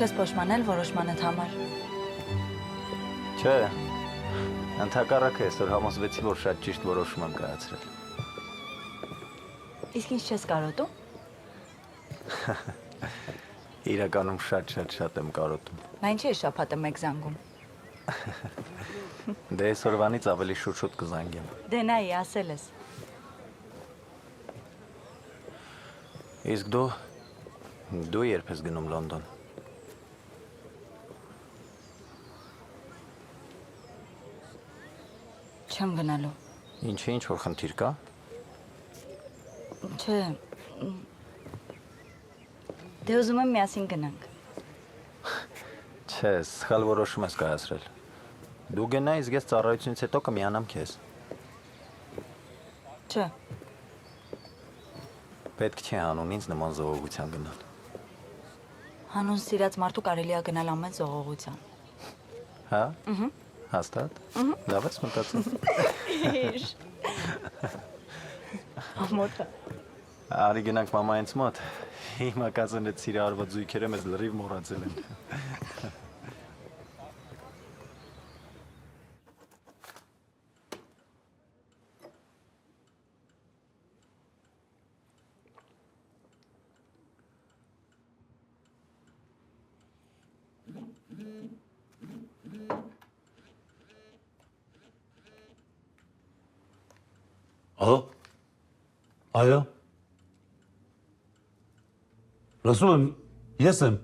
չես փոշմանել որոշմանդ համար։ Չէ, ընդհակառակը այսօր համոզվեցի, որ շատ ճիշտ որոշում եմ կայացրել։ Իսկ ինչ չես կարոտում։ Իրականում շատ եմ կարոտում։ Նա ինչի է շաբաթը մեկ զանգում։ Դե այսօրվանից ավելի շուտ կզանգեմ։ Դե նայի, ասել ես։ Իսկ դու երբ ես գնում Լոնդոն։ Չեմ գնալու։ Ինչ որ խնդիր կա։ Չէ։ Դե ուզում եմ միասին գնանք։ Չէ, սխալ որոշում ես կայացրել։ Դու գնա, իսկ ես ծառայությունից հետո կմիանամ քեզ։ Չէ։ Պետք չէ անուն ինձ նման զողողության գնալ։ Հանուն սիրած մարդու կարելի է գնալ ամեն զողողության։ Հա։ Հաստատ։ Լավ ես մտածում։ Հիշ։ Ամոթա։ Արի գնանք մամայից մոտ։ Հիմա կազան այդ սիրահարված զույգերը մեզ լրիվ մոռացել են։ Այո։ Լսում եմ, ես եմ։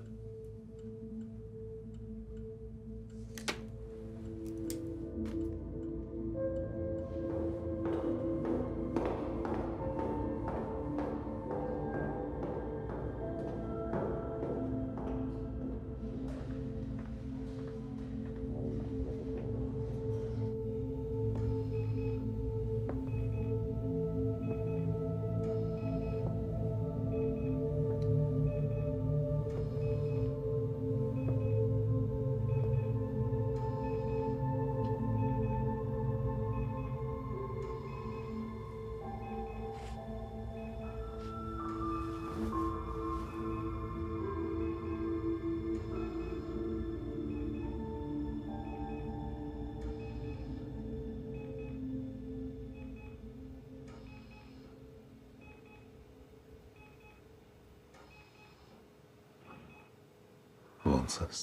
Ոնց ես։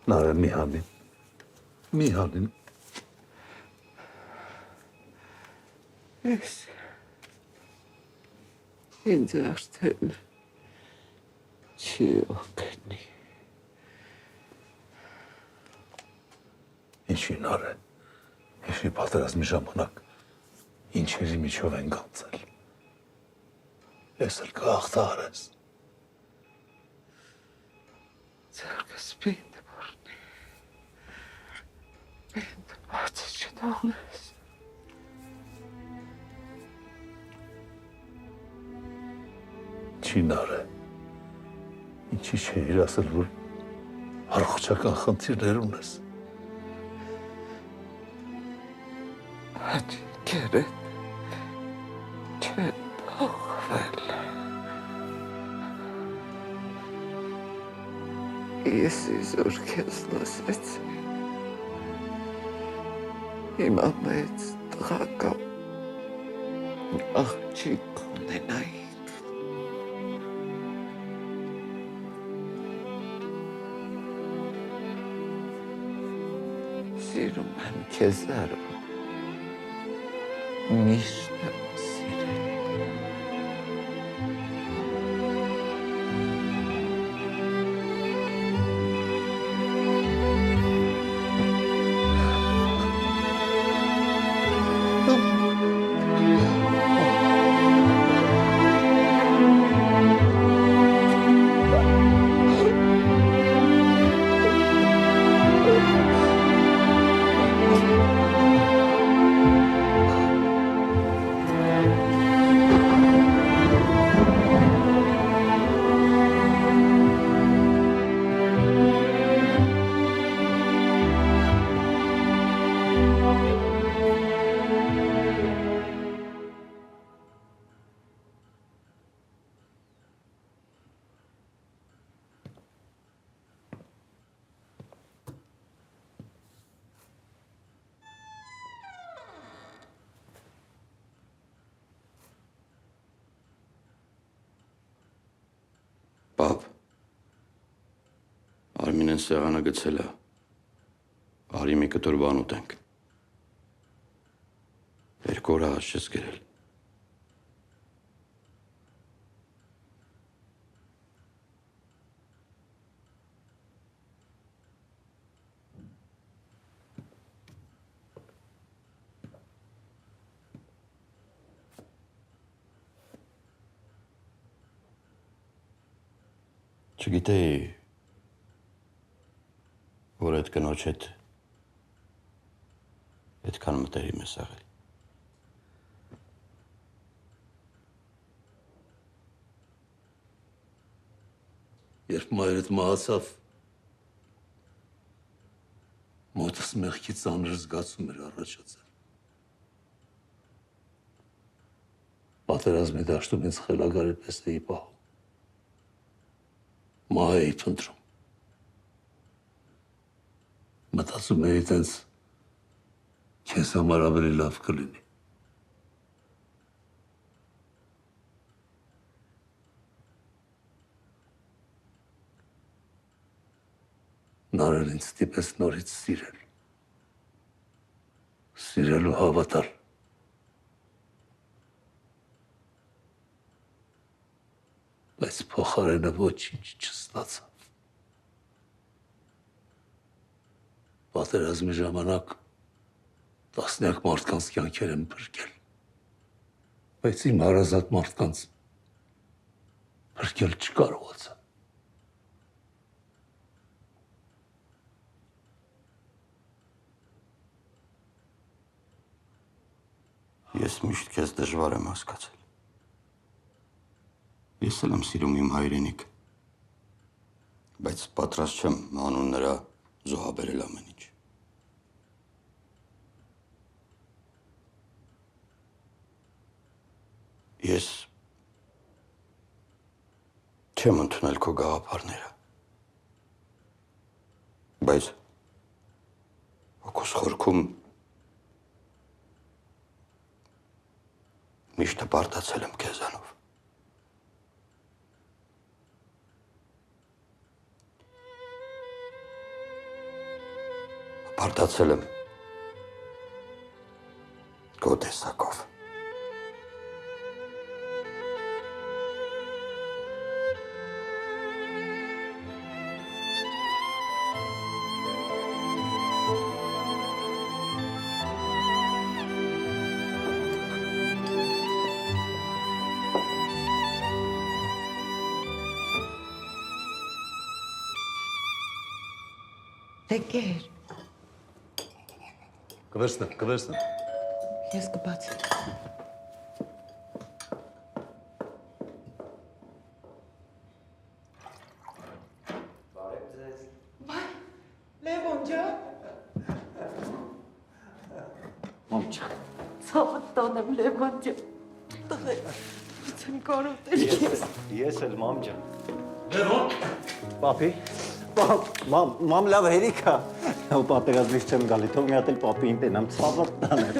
Նարը մի հալին։ Ես ինձ արդեն չի օգնի։ Ինչի նարը, ինչի պատրազմի ժամանակ, ինչերի միջով են գանցել։ Ես էլ կաղթար ես։ Ձերքս պինդ բորնի, պինդ բացի չդանես։ Չի նարը, ինչի չէիր ասել, որ առողջական խնդիրներ ունես։ Հաճիկերդ չեն փոխվել։ Ես իզոր քեզ լսեցի։ Հիմա մեծ տղա աղջիկ ունենայի։ Սիրում եմ քեզ արո։ Միշտ եմ սիրել։ իրեն սեղանը գցել է։ Արի մի կտոր բան ուտենք։ Երկու օր հաց չես կերել։ Չգիտեի, որ այդ կնոջ հետ այդքան մտերիմ ես եղել։ Երբ մայրդ մահացավ, մոտս մեղքի ծանր զգացում էր առաջացել։ Պատերազմի դաշտում ինձ խելագարի պես էի պահում։ Մահ էի փնտրում։ Մտածում էի տենց քեզ համար ավելի լավ կլինի։ Նարել ինձ ստիպեց նորից սիրել։ Սիրել ու հավատալ։ Բայց փոխարենը ոչինչ չստացավ։ Պատերազմի ժամանակ տասնյակ մարդկանց կյանքեր եմ փրկել։ Բայց իմ հարազատ մարդկանց փրկել չկարողացա։ Ես միշտ քեզ դժվար եմ հասկացել։ Ես էլ եմ սիրում իմ հայրենիք, բայց պատրաստ չեմ անուն նրա զոհաբերել ամեն ինչ։ Ես չեմ ընդունել քո գաղափարները, բայց հոգուս խորքում միշտ հպարտացել եմ քեզանով։ Հպարտացել եմ քո տեսակով։ Տեկեր, Կվերցնեմ։ ես կբացի։ Լևոն ջան։ Մամ ջան։ Ցավդ տանեմ Լևոն ջան։ Տղեկ, եմ կարոտել քեզ։ Ես էլ մամ ջան։ Լևոն։ Պապի։ Մամ լավ հերիքա։ Ու պատերազմից չեմ գալի, թող մի հատ էլ պապին տենամ, ցավը տանեմ։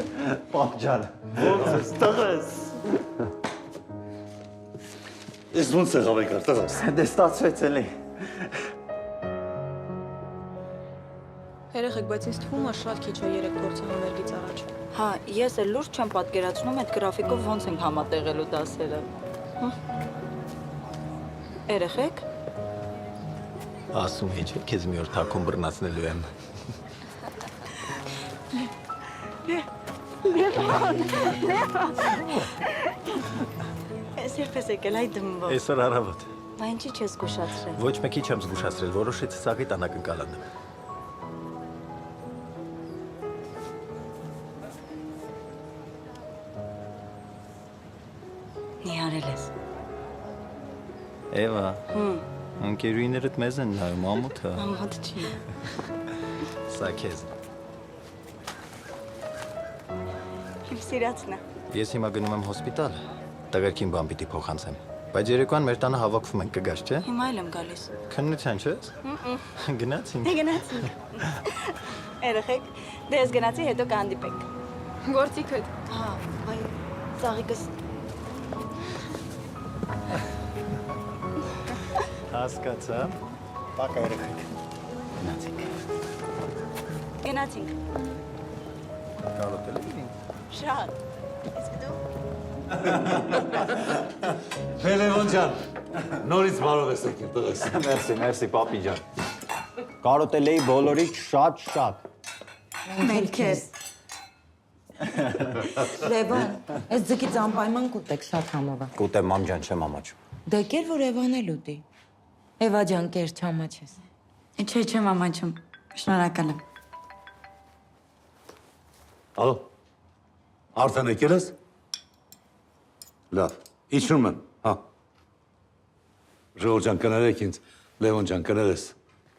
Պապ ջան։ Ո՞նց ես, տղես։ Ես ո՞նց եղավ եկար, տղաս։ Դե ստացվեց էլի։ Երեխեք, բայց ինձ թվում է շատ քիչ է 3 փորձը համերգից առաջ։ Հա, ես էլ լուրջ չեմ պատկերացնում այդ գրաֆիկով ոնց ենք համատեղելու դասերը։ Երեխեք։ Ասում էի չէ, քեզ մի օր թաքուն բռնացնելու եմ։ Ես երբ ես եկել այ դմբով։ Այսօր առավոտ։ Բա ինչի չես զգուշացրել։ Ոչ մեկի չեմ զգուշացրել, որոշեցի սաղի տանակնկալ անեմ։ Նիհարել ես։ Էվա։ Ընկերուհիներդ մեզ են նայում, ամոթը։ Ամոթ չի։ Սա քեզ։ Իմ սիրածն է։ Ես հիմա գնում եմ հոսպիտալ, տղերքին բան պիտի փոխանցեմ։ Բայց երեկոյան մեր տանը հավաքվում ենք, կգաս, չէ։ Հիմա էլ եմ գալիս։ Քննության չես։ Գնացինք։ Գնացինք։ Երեխեք, դե ես գնացի, հետո կհանդիպենք։ Գործիքդ։ Հա, այ ծաղիկս Հասկացա։ Պակա երեխեք։ Գնացինք։ Կարոտել եք։ Շատ։ Իսկ դու։ Լևոն ջան, նորից բարով ես եկել տղես։ Մերսի, պապի ջան։ Կարոտել էի բոլորից շատ։ Մենք ես։ Լևոն, այս ձգից անպայման կուտեք շատ համովա։ Կուտեմ մամ ջան, չեմ ամաչում։ Դե կեր, որ Էվան էլ ուտի։ Էվա ջան, կեր չամաչես։ Չէ, չեմ ամաչում։ Շնորհակալ եմ։ Ալո, արդեն եկել ես։ Լավ, իջնում եմ, հա։ Ժողովուրդ ջան, կներեք ինձ, Լևոն ջան, կներես,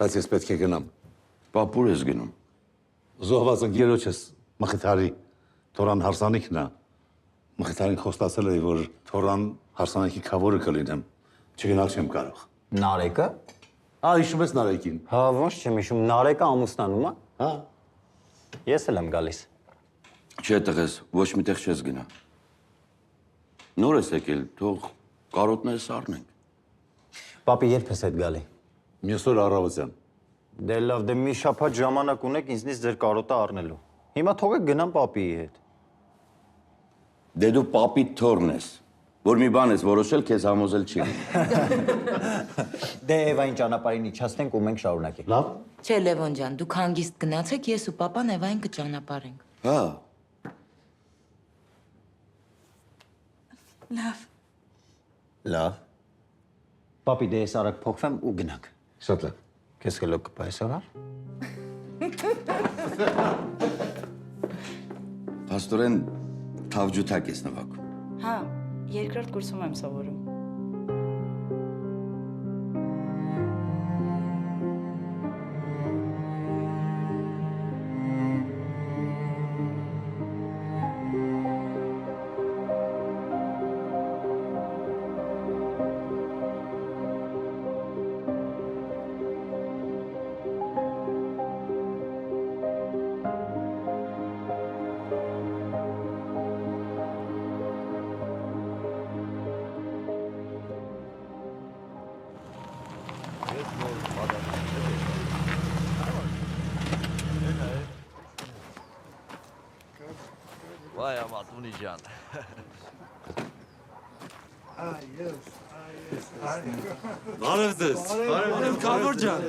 բայց ես պետք է գնամ։ Պապուր ես գնում։ Զոհված ընկերոջ ես Մխիթարի, Թորան հարսանիքն է։ Մխիթարին խոստացել է, որ Թորան հարսանիքի քավորը կլինեմ, չգնալ չեմ կարող։ Նարեկը։ Հիշում ես Նարեկին։ Հա, ոնց չեմ հիշում, Նարեկը ամուսնանում է։ Հա։ Ես էլ եմ գալիս։ Չէ, տղես, ոչ միտեղ չես գնա։ Նոր ես եկել, թող կարոտներս առնենք։ Պապի երբ ես հետ գալի։ Մյուս օր առավոտյան։ Դե լավ, դե մի շաբաթ ժամանակ ունեք ինձնից ձեր կարոտը առնելու։ Հիմա թողեք գնամ պապիի հետ։ Դե դու պապիդ թորն ես, որ մի բան ես որոշել, քեզ համոզել չի։ Դե Էվային ճանապարհին իջացնենք ու մենք շարունակենք։ Լավ։ Չէ, Լևոն ջան, դուք հանգիստ գնացեք, ես ու պապան Էվային կճանապարհենք։ Հա, Լավ։ Պապի, դե ես արագ փոխվեմ ու գնանք։ Շատ լավ։ Քեզ գլոկ կպայես աղա։ փաստորեն թավջութակ ես նվագում։ Հա, երկրորդ կուրսում եմ սովորում։ Vay amatuni can. Բարև ձեզ։ Բարև Քավոր ջան։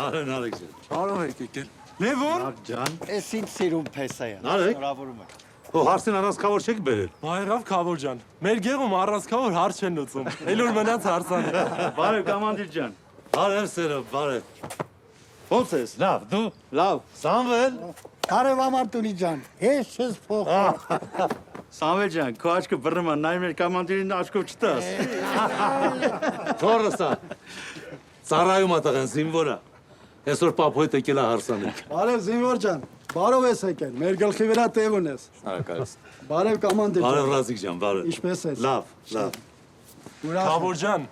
Արեն Ալեքս։ Բարով եք եկել։ Լևոն, Ջան, ես ինձ սիրում փեսա է։ Նարեկ։ Շնորհավորում եմ։ Ո հարցին առանցքավոր չեք բերել։ մայրավ Քավոր ջան։ Մեր գեղում առանցքավոր հարց չեն լուծում։ Էլուր մնաց հարցանը։ Բարև կամանդիր ջան։ Բարև սերո, բարև։ Ո՞նց ես։ Լավ, դու։ Լավ։ Սամվել։ Բարև Ամարտունի ջան, ես չես փոխում։ Սամվել ջան, քո աչքը բռնում է, նայում էր կամանդիրին աչքով չտաս։ Թորսա։ Ծառայում ա տղեն զինվորա։ Այսօր պապոյտ եկել է հարսանիք։ Բարև Զինվոր ջան, բարով ես եկել, մեր գլխի վրա տեղ ունես։ Շնորհակալություն։ Բարև Կամանդիր ջան։ Բարև Ռազիկ ջան, բարև։ Ինչպես ես։ Լավ, լավ։ Քավոր ջան,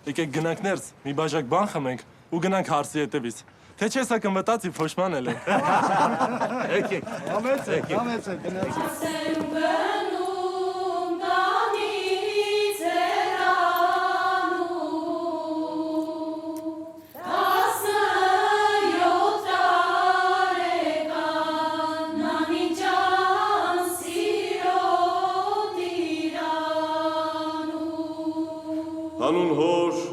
եկեք գնանք ներս, մի բաժակ բան խմենք ու գնանք հարսի հետևից։ Թե չես ակնվտացի փոշմանել ենք։ Եկեք։ Համեցեք, գնացեք։ Հանուն հոր